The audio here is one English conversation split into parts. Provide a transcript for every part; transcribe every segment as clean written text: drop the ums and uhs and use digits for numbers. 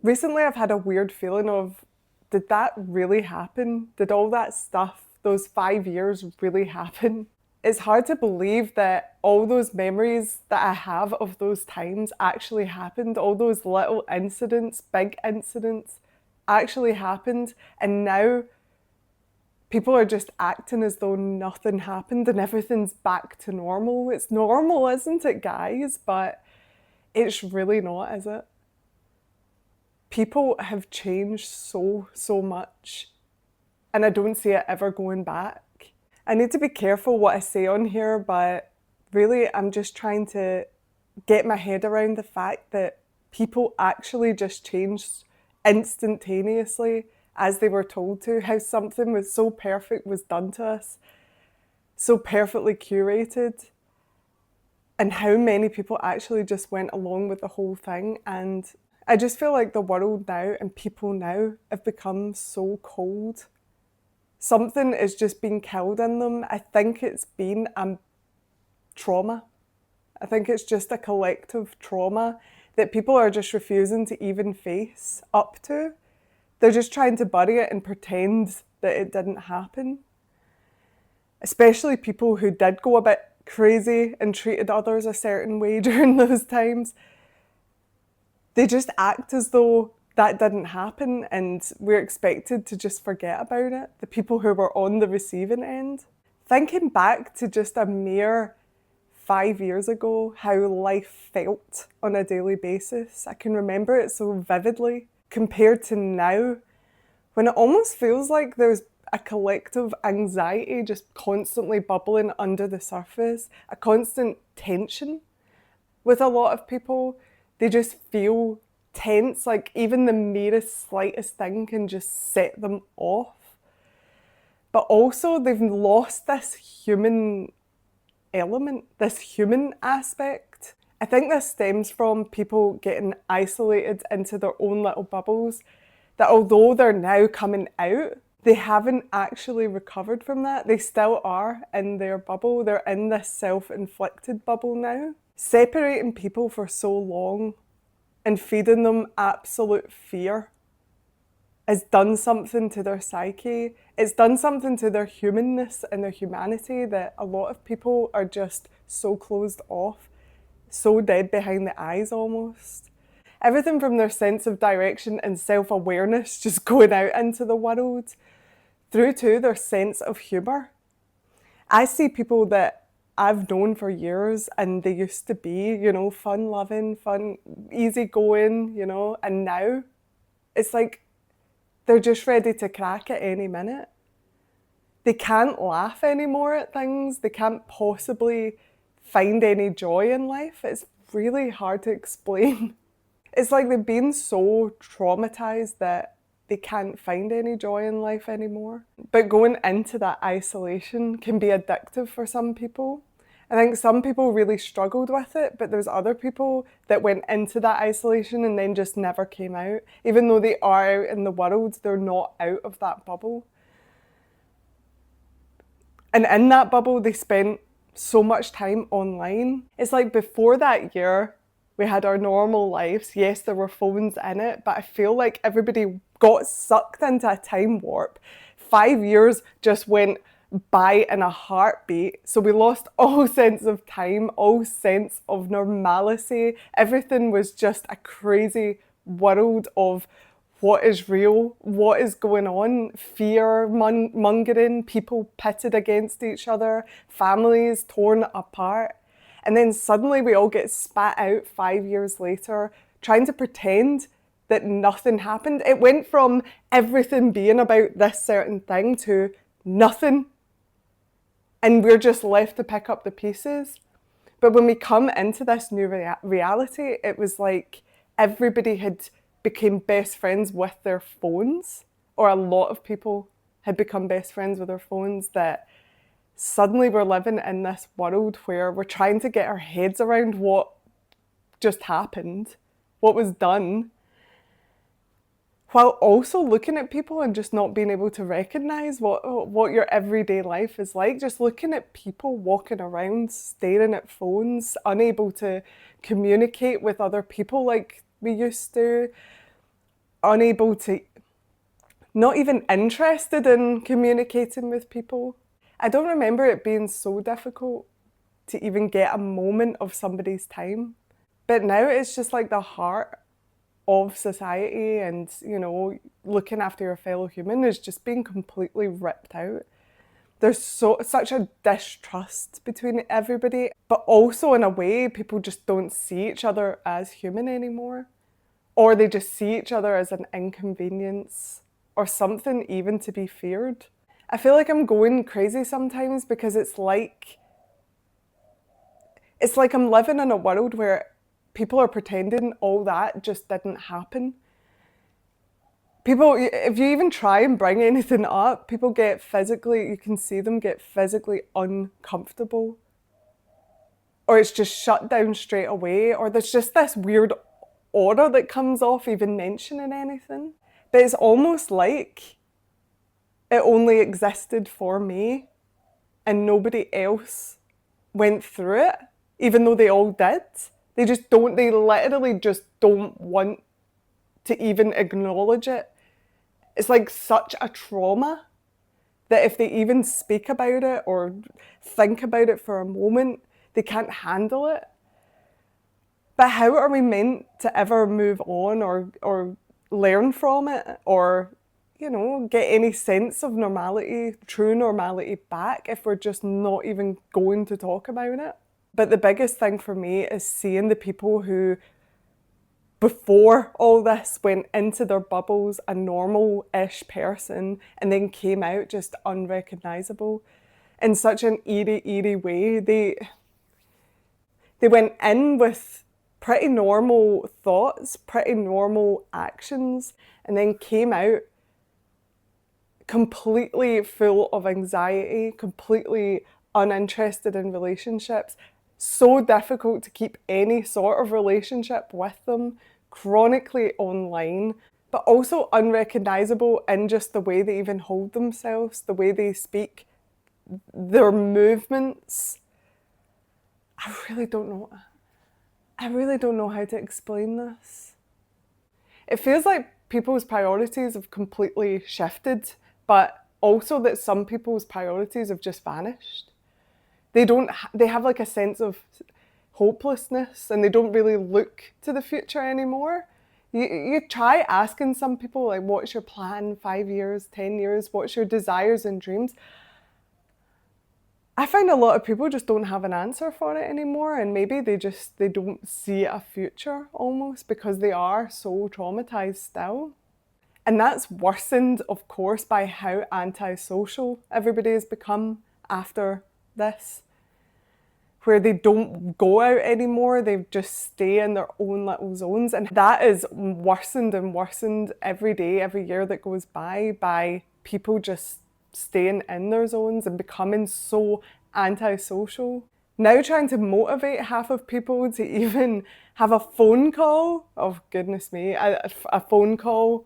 Recently I've had a weird feeling of, did that really happen? Did all that stuff, those 5 years, really happen? It's hard to believe that all those memories that I have of those times actually happened. All those little incidents, big incidents, actually happened. And now people are just acting as though nothing happened and everything's back to normal. It's normal, isn't it, guys? But it's really not, is it? People have changed so much, and I don't see it ever going back. I need to be careful what I say on here, but really I'm just trying to get my head around the fact that people actually just changed instantaneously as they were told to. How something was so perfect was done to us, so perfectly curated, and how many people actually just went along with the whole thing. And I just feel like the world now and people now have become so cold. Something is just being killed in them. I think it's been trauma. I think it's just a collective trauma that people are just refusing to even face up to. They're just trying to bury it and pretend that it didn't happen. Especially people who did go a bit crazy and treated others a certain way during those times. They just act as though that didn't happen and we're expected to just forget about it. The people who were on the receiving end. Thinking back to just a mere 5 years ago, how life felt on a daily basis, I can remember it so vividly compared to now, when it almost feels like there's a collective anxiety just constantly bubbling under the surface, a constant tension with a lot of people. They just feel tense, like even the merest, slightest thing can just set them off. But also, they've lost this human element, this human aspect. I think this stems from people getting isolated into their own little bubbles, that although they're now coming out, they haven't actually recovered from that. They still are in their bubble. They're in this self-inflicted bubble now. Separating people for so long and feeding them absolute fear has done something to their psyche. It's done something to their humanness and their humanity that a lot of people are just so closed off, so dead behind the eyes almost. Everything from their sense of direction and self-awareness just going out into the world, through to their sense of humour. I see people that I've known for years and they used to be, fun-loving, easygoing, and now it's like they're just ready to crack at any minute. They can't laugh anymore at things. They can't possibly find any joy in life. It's really hard to explain. It's like they've been so traumatized that they can't find any joy in life anymore. But going into that isolation can be addictive for some people. I think some people really struggled with it, but there's other people that went into that isolation and then just never came out. Even though they are out in the world, they're not out of that bubble. And in that bubble, they spent so much time online. It's like before that year, we had our normal lives. Yes, there were phones in it, but I feel like everybody got sucked into a time warp. 5 years just went by in a heartbeat. So we lost all sense of time, all sense of normalcy. Everything was just a crazy world of what is real, what is going on, fear mongering, people pitted against each other, families torn apart. And then suddenly we all get spat out 5 years later, trying to pretend that nothing happened. It went from everything being about this certain thing to nothing. And we're just left to pick up the pieces. But when we come into this new reality, it was like everybody had became best friends with their phones, or a lot of people had become best friends with their phones, that suddenly we're living in this world where we're trying to get our heads around what just happened, what was done, while also looking at people and just not being able to recognize what your everyday life is like. Just looking at people walking around, staring at phones, unable to communicate with other people like we used to. unable to, not even interested in communicating with people. I don't remember it being so difficult to even get a moment of somebody's time. But now it's just like the heart of society, and, you know, looking after your fellow human is just being completely ripped out. There's such a distrust between everybody, but also in a way people just don't see each other as human anymore, or they just see each other as an inconvenience or something even to be feared. I feel like I'm going crazy sometimes because it's like I'm living in a world where people are pretending all that just didn't happen. People, if you even try and bring anything up, people get physically, you can see them get physically uncomfortable. Or it's just shut down straight away, or there's just this weird aura that comes off even mentioning anything. But it's almost like it only existed for me and nobody else went through it, even though they all did. They literally just don't want to even acknowledge it. It's like such a trauma that if they even speak about it or think about it for a moment, they can't handle it. But how are we meant to ever move on or learn from it, or, you know, get any sense of normality, true normality back, if we're just not even going to talk about it? But the biggest thing for me is seeing the people who, before all this, went into their bubbles a normal-ish person and then came out just unrecognisable in such an eerie way. They went in with pretty normal thoughts, pretty normal actions, and then came out completely full of anxiety, completely uninterested in relationships, so difficult to keep any sort of relationship with them, chronically online, but also unrecognisable in just the way they even hold themselves, the way they speak, their movements. I really don't know how to explain this. It feels like people's priorities have completely shifted, but also that some people's priorities have just vanished. They have like a sense of hopelessness, and they don't really look to the future anymore. You try asking some people, like, what's your plan, 5 years, 10 years, what's your desires and dreams? I find a lot of people just don't have an answer for it anymore, and maybe they don't see a future almost because they are so traumatized still. And that's worsened, of course, by how antisocial everybody has become after this, where they don't go out anymore, they just stay in their own little zones. And that is worsened and worsened every day, every year that goes by people just staying in their zones and becoming so antisocial. Now trying to motivate half of people to even have a phone call, oh goodness me, a phone call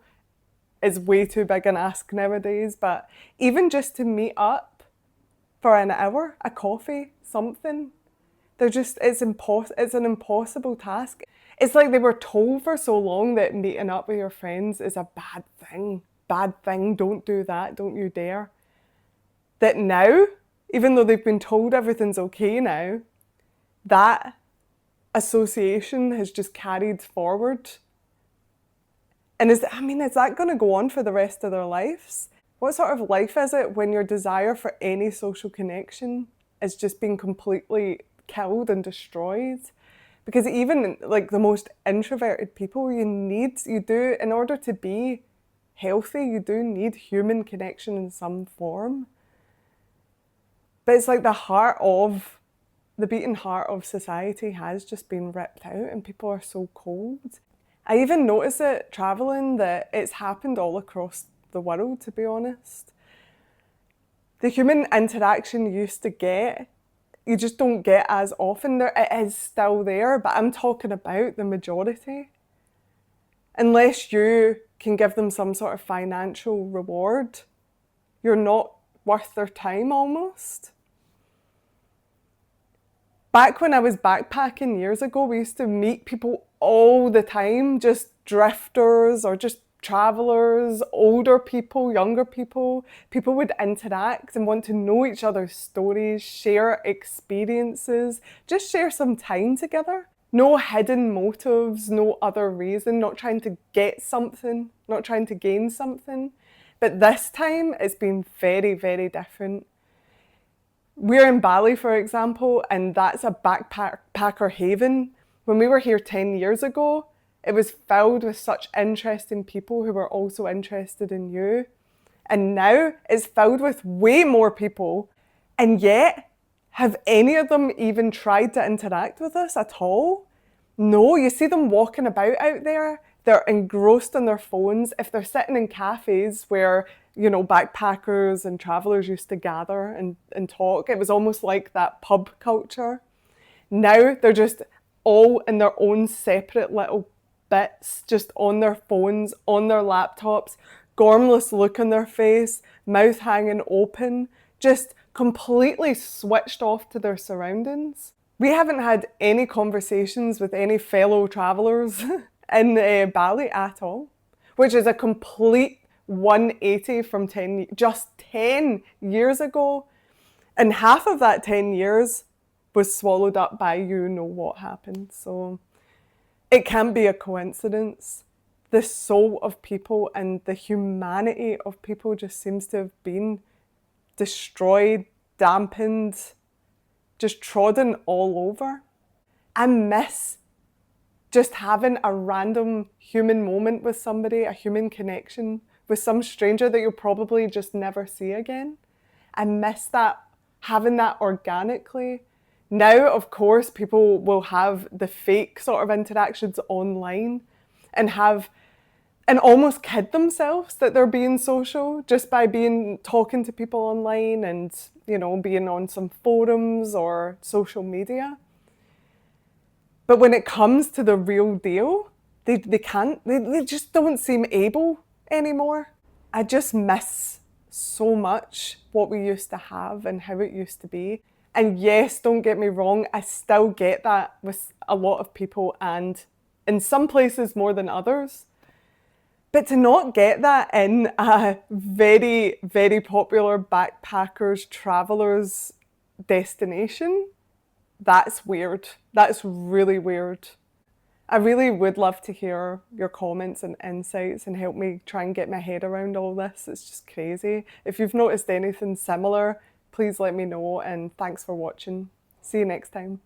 is way too big an ask nowadays, but even just to meet up for an hour, a coffee, something, it's an impossible task. It's like they were told for so long that meeting up with your friends is a bad thing, don't do that, don't you dare. That now, even though they've been told everything's okay now, that association has just carried forward. And is that going to go on for the rest of their lives? What sort of life is it when your desire for any social connection is just being completely killed and destroyed? Because even like the most introverted people, in order to be healthy, you do need human connection in some form. But it's like the beating heart of society has just been ripped out, and people are so cold. I even notice it travelling that it's happened all across the world, to be honest. The human interaction you used to get, you just don't get as often. It is still there, but I'm talking about the majority. Unless you can give them some sort of financial reward, you're not worth their time almost. Back when I was backpacking years ago, we used to meet people all the time, just drifters or just travelers, older people, younger people. People would interact and want to know each other's stories, share experiences, just share some time together. No hidden motives, no other reason, not trying to get something, not trying to gain something. But this time it's been very, very different. We're in Bali, for example, and that's a backpacker haven. When we were here 10 years ago, it was filled with such interesting people who were also interested in you. And now it's filled with way more people. And yet, have any of them even tried to interact with us at all? No, you see them walking about out there. They're engrossed in their phones. If they're sitting in cafes where, backpackers and travelers used to gather and talk, it was almost like that pub culture. Now they're just all in their own separate little bits, just on their phones, on their laptops, gormless look on their face, mouth hanging open, just completely switched off to their surroundings. We haven't had any conversations with any fellow travellers in Bali at all, which is a complete 180 from just 10 years ago. And half of that 10 years was swallowed up by you know what happened. So it can't be a coincidence. The soul of people and the humanity of people just seems to have been destroyed, dampened, just trodden all over. I miss just having a random human moment with somebody, a human connection with some stranger that you'll probably just never see again. I miss that, having that organically. Now, of course, people will have the fake sort of interactions online and almost kid themselves that they're being social just by talking to people online and, being on some forums or social media. But when it comes to the real deal, they just don't seem able anymore. I just miss so much what we used to have and how it used to be. And yes, don't get me wrong, I still get that with a lot of people and in some places more than others. But to not get that in a very, very popular backpackers, travellers destination, that's weird. That's really weird. I really would love to hear your comments and insights and help me try and get my head around all this. It's just crazy. If you've noticed anything similar, please let me know, and thanks for watching. See you next time.